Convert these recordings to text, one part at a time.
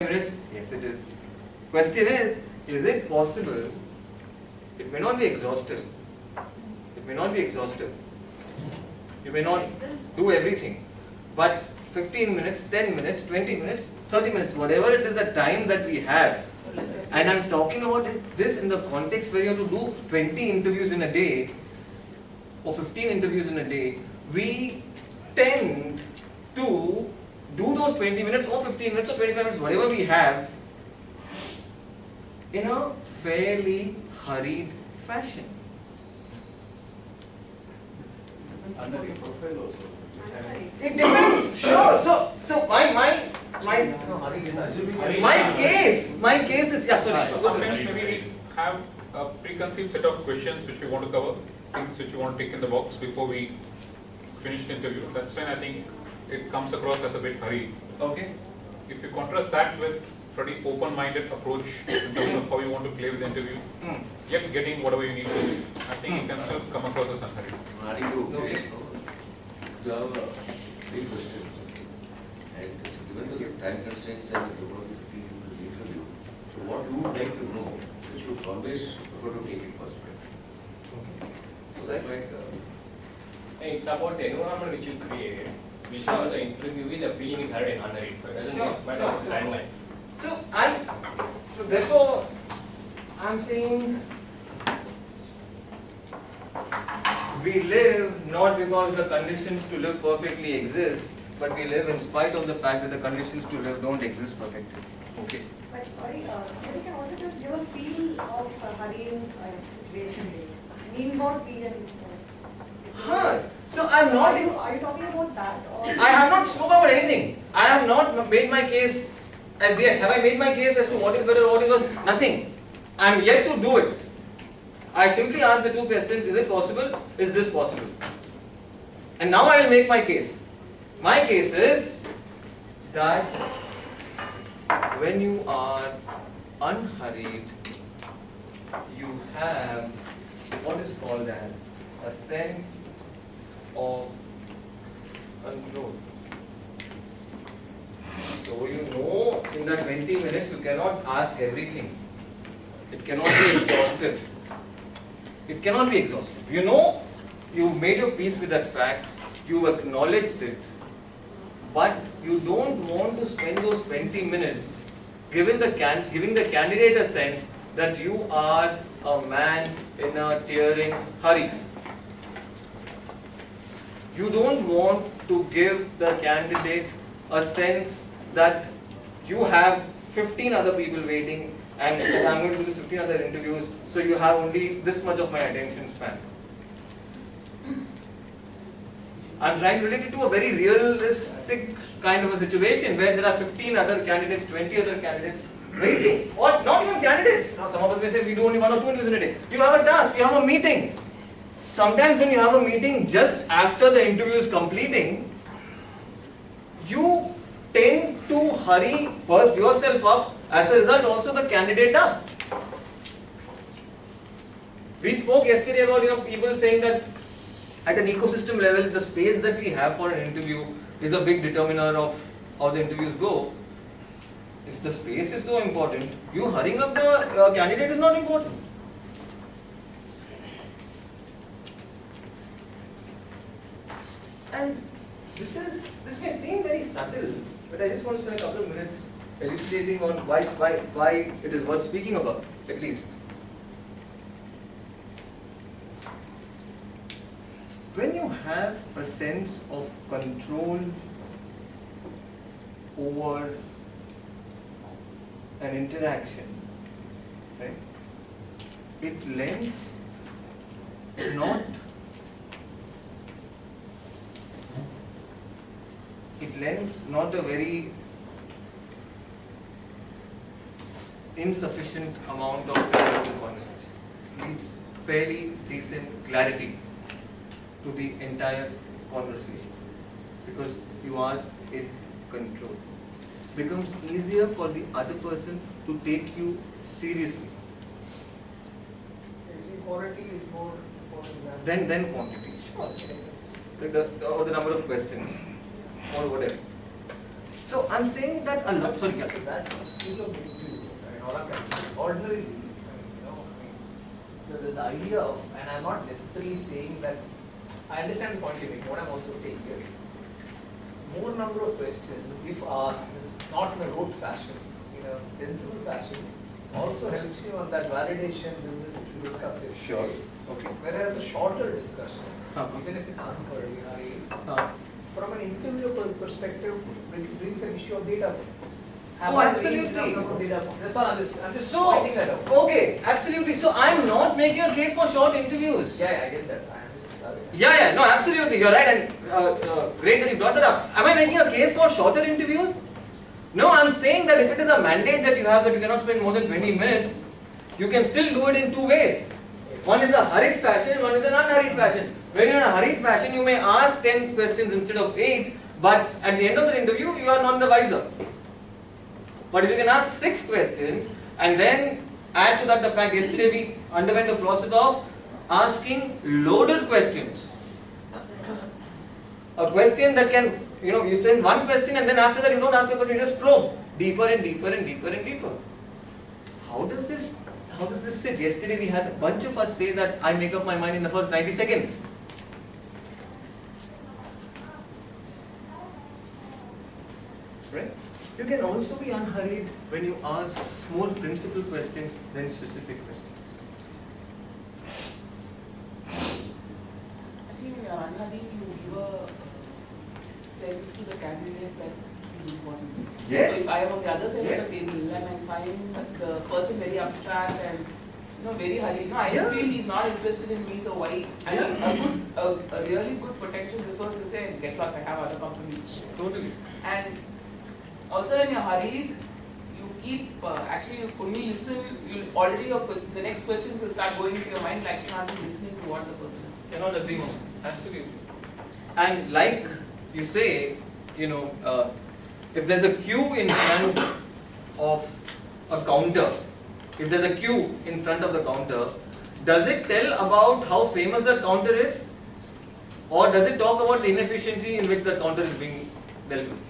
minutes? Yes, it is. Question is it possible? It may not be exhaustive. It may not be exhaustive. You may not do everything. But 15 minutes, 10 minutes, 20 minutes, 30 minutes, whatever it is the time that we have. And I'm talking about this in the context where you have to do 20 interviews in a day or 15 interviews in a day. We tend to do those 20 minutes or 15 minutes or 25 minutes, whatever we have, in a fairly hurried fashion. Under your profile also. It depends. Sure. So my case is Sometimes maybe we have a preconceived set of questions which we want to cover, things which we want to tick in the box before we finish the interview. That's when I think it comes across as a bit hurried. Okay. If you contrast that with pretty open-minded approach in terms of how you want to play with the interview, yet getting whatever you need to do, I think it can still come across as unhurried. Okay. You have a big question. And given the time constraints and the number of people in the interview, so what you would like to know, which you always prefer to take it first, right? So that It's about the environment which you create, which sure. The interview, the feeling is hurried and unhurried. So it doesn't matter about the timeline. So therefore, I'm saying we live not because the conditions to live perfectly exist, but we live in spite of the fact that the conditions to live don't exist perfectly. Okay. But sorry, you can also just give a feel of hurrying situation. Need not be an. So I'm not. Are you talking about that? Or I have not spoken about anything. I have not made my case as yet. Have I made my case as to what is better or what is worse? Nothing. I am yet to do it. I simply asked the two questions, is it possible? Is this possible? And now I will make my case. My case is that when you are unhurried, you have what is called as a sense of control. So you know in that 20 minutes you cannot ask everything. It cannot be exhaustive. It cannot be exhaustive. You know, you made your peace with that fact, you acknowledged it, but you don't want to spend those 20 minutes giving the candidate a sense that you are a man in a tearing hurry. You don't want to give the candidate a sense that you have 15 other people waiting and I'm going to do this 15 other interviews, so you have only this much of my attention span. I'm trying to relate it to a very realistic kind of a situation where there are 15 other candidates, 20 other candidates waiting, or not even candidates. Now some of us may say we do only 1 or 2 interviews in a day. You have a task, you have a meeting. Sometimes when you have a meeting just after the interview is completing, you tend to hurry first yourself up, as a result also the candidate up. We spoke yesterday about people saying that at an ecosystem level the space that we have for an interview is a big determiner of how the interviews go. If the space is so important, you hurrying up the candidate is not important. And this may seem very subtle, but I just want to spend a couple of minutes elucidating on why it is worth speaking about, at least. When you have a sense of control over an interaction, right, it lends not a very insufficient amount of conversation. It needs fairly decent clarity to the entire conversation because you are in control. It becomes easier for the other person to take you seriously. quality is more important Then quantity. Sure. Or the number of questions or whatever. So I'm saying that a lot. Sorry, yes. So that's still a big deal. I mean, all I'm saying, ordinarily, the idea of, and I'm not necessarily saying that, I understand the point you're making. What I'm also saying is, more number of questions, if asked, is not in a rote fashion, in a sensible fashion, also helps you on that validation business which we discussed yesterday. Sure. Okay. Whereas a shorter discussion, Uh-huh. even if it's unhurried, from an interview perspective, brings an issue of data points. Have Oh, I absolutely. raised enough number of data points? That's all I'm just So, pointing that out. okay, absolutely. So I'm not making a case for short interviews. Yeah, I get that. I am just. Yeah, no, absolutely. You're right, and great that you brought that up. Am I making a case for shorter interviews? No, I'm saying that if it is a mandate that you have that you cannot spend more than 20 minutes, you can still do it in two ways. One is a hurried fashion, one is an unhurried fashion. When you're in a hurried fashion, you may ask 10 questions instead of 8, but at the end of the interview, you are none the wiser. But if you can ask 6 questions and then add to that the fact yesterday we underwent the process of asking loaded questions. A question that can, you send one question and then after that you don't ask a question, you just probe deeper and deeper and deeper and deeper. How does this sit? Yesterday we had a bunch of us say that I make up my mind in the first 90 seconds. Right? You can also be unhurried when you ask more principal questions than specific questions. I think when you're unhurried, you give a sense to the candidate that he's important. Yes. So if I am on the other side Yes. of the table and I find the person very abstract and very hurried, I Yeah. feel he's not interested in me, so why? I mean, a really good potential resource will say, get lost, I have other companies. Totally. And also when you're hurried, you keep, actually you only listen, you'll already the next questions will start going into your mind like you have been listening to what the person is saying. Cannot agree more. Absolutely. And like you say, if there's a queue in front of a counter, if there's a queue in front of the counter, does it tell about how famous the counter is? Or does it talk about the inefficiency in which the counter is being dealt with?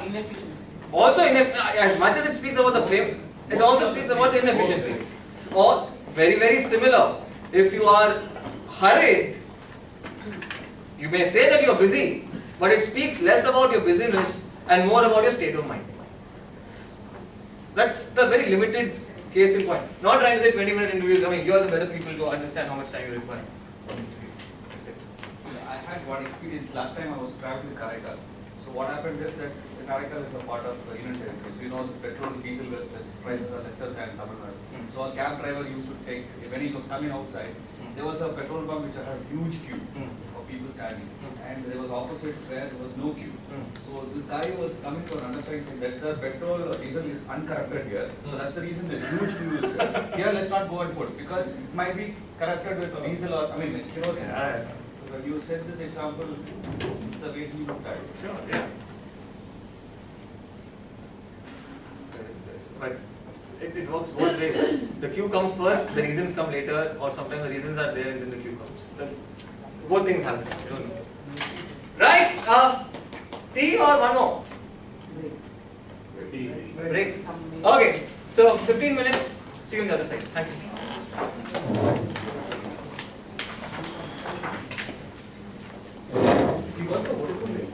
Inefficiency. Also, as much as it speaks about the fame, it also speaks about the inefficiency. Or very, very similar. If you are hurried, you may say that you are busy, but it speaks less about your busyness and more about your state of mind. That's the very limited case in point. Not trying to say 20-minute interviews. I mean, you are the better people to understand how much time you require. I had one experience last time I was traveling with Karaikal. So what happened is that Karaikal is a part of the Union Territory. So the petrol and diesel prices are lesser than Tamil Nadu. So our cab driver used to take, when he was coming outside, there was a petrol pump which had a huge queue of people standing. And there was opposite where there was no queue. So this guy was coming to an understanding saying that sir, petrol or diesel is uncorrupted here. So that's the reason the huge queue is there. Here let's not go and put because it might be corrupted with diesel or kerosene. So when you said this example, the way he looked at it. Sure, yeah. But it works both ways. The queue comes first, the reasons come later, or sometimes the reasons are there and then the queue comes. Both things happen. You don't know. Right? Tea or one more? Break. Okay. So 15 minutes. See you on the other side. Thank you. You got the Vodafone rate?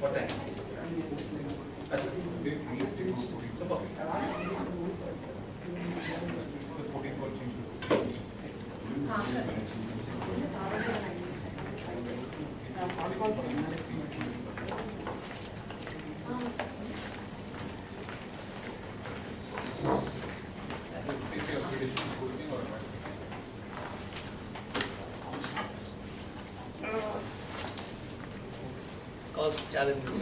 What time? challenges.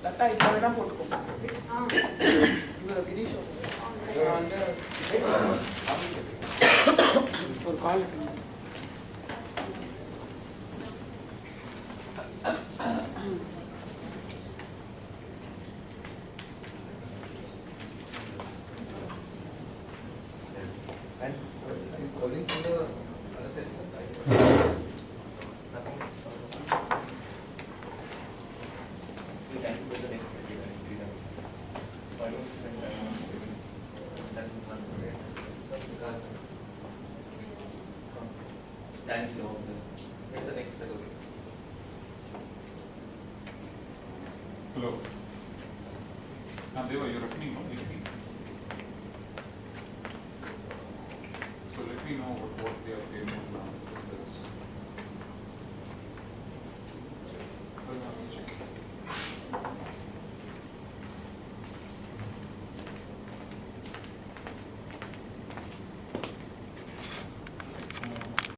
லட்டா இப்போ வேணா போட்டுக்கோ. Ah. இவர Girish Yeah. ஒரு கால் And are you calling for the other session? Nothing. We can go to the next video and read out. Why don't you spend time on reading? That will not be great. Thank you. Get the next video. Hello. Deva, you're opening now, you see. So let me know what they are saying.